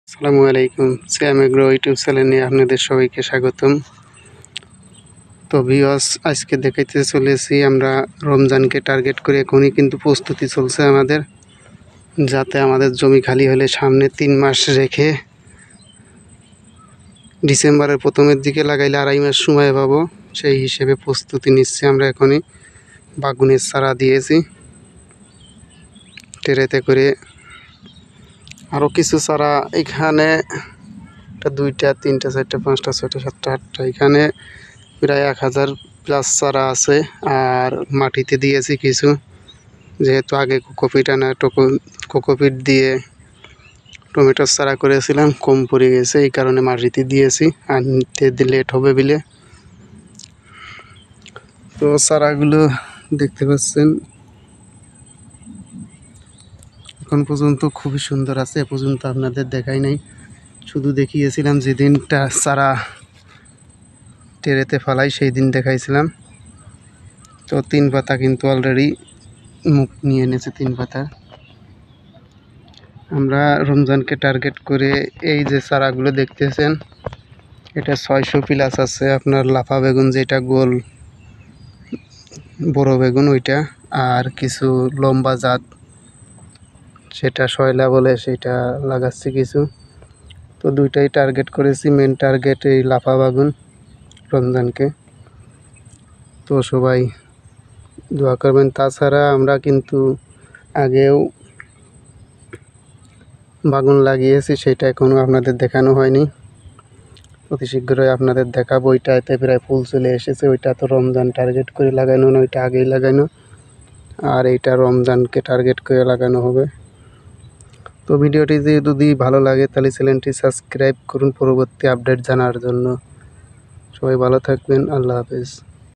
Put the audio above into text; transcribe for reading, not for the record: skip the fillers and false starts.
আসসালামু আলাইকুম। শ্যাম agro YouTube চ্যানেলে আপনাদের সবাইকে স্বাগতম। তো ভিউয়ার্স, আজকে দেখাইতে চলেছি আমরা রমজানকে টার্গেট করে এখনই কিন্তু প্রস্তুতি চলছে আমাদের, যাতে আমাদের জমি খালি হলে সামনে 3 মাস রেখে ডিসেম্বরের প্রথমের দিকে লাগাইলে 2.5 মাস সময় পাবো। সেই হিসেবে প্রস্তুতি নিচ্ছি আমরা এখনই। বাগুনের চারা দিয়েছি ট্রেতে করে, আরও কিছু চারা এখানে 2টা 3টা 4টা 5টা 6টা 7টা 8টা, এখানে প্রায় 1000 প্লাস চারা আছে। আর মাটিতে দিয়েছি কিছু, যেহেতু আগে কোকোপিট দিয়ে টমেটোর চারা করেছিলাম, কম পড়ে গেছে, এই কারণে মাটিতে দিয়েছি, আর নিতে লেট হবে বলে। তো চারাগুলো দেখতে পাচ্ছেন এখন পর্যন্ত খুবই সুন্দর আছে। এ পর্যন্ত আপনাদের দেখাই নাই, শুধু দেখিয়েছিলাম যেদিনটা চারা টেরেতে ফেলাই সেই দিন দেখাইছিলাম। তো 3 পাতা কিন্তু অলরেডি মুখ নিয়ে এনেছে 3 পাতা। আমরা রমজানকে টার্গেট করে এই যে চারাগুলো দেখতেছেন, এটা 600 প্লাস আছে। আপনার লাফা বেগুন, যেটা গোল বড় বেগুন ওইটা, আর কিছু লম্বা জাত সেটা শয়লা বলে, সেটা লাগাচ্ছি কিছু। তো দুইটাই টার্গেট করেছি, মেন টার্গেট এই লাফা বেগুন রমজানকে। তো সবাই দোয়া করবেন। তাছাড়া আমরা কিন্তু আগেও বাগুন লাগিয়েছি, সেটা এখনও আপনাদের দেখানো হয়নি, অতি শীঘ্রই আপনাদের দেখাবো। ওইটাতে প্রায় ফুল চলে এসেছে, ওইটা তো রমজান টার্গেট করে লাগানো না, ওইটা আগেই লাগানো, আর এইটা রমজানকে টার্গেট করে লাগানো হবে। তো ভিডিওটি যদি ভালো লাগে তাহলে চ্যানেলটি সাবস্ক্রাইব করুন পরবর্তী আপডেট জানার জন্য। সবাই ভালো থাকবেন, আল্লাহ হাফেজ।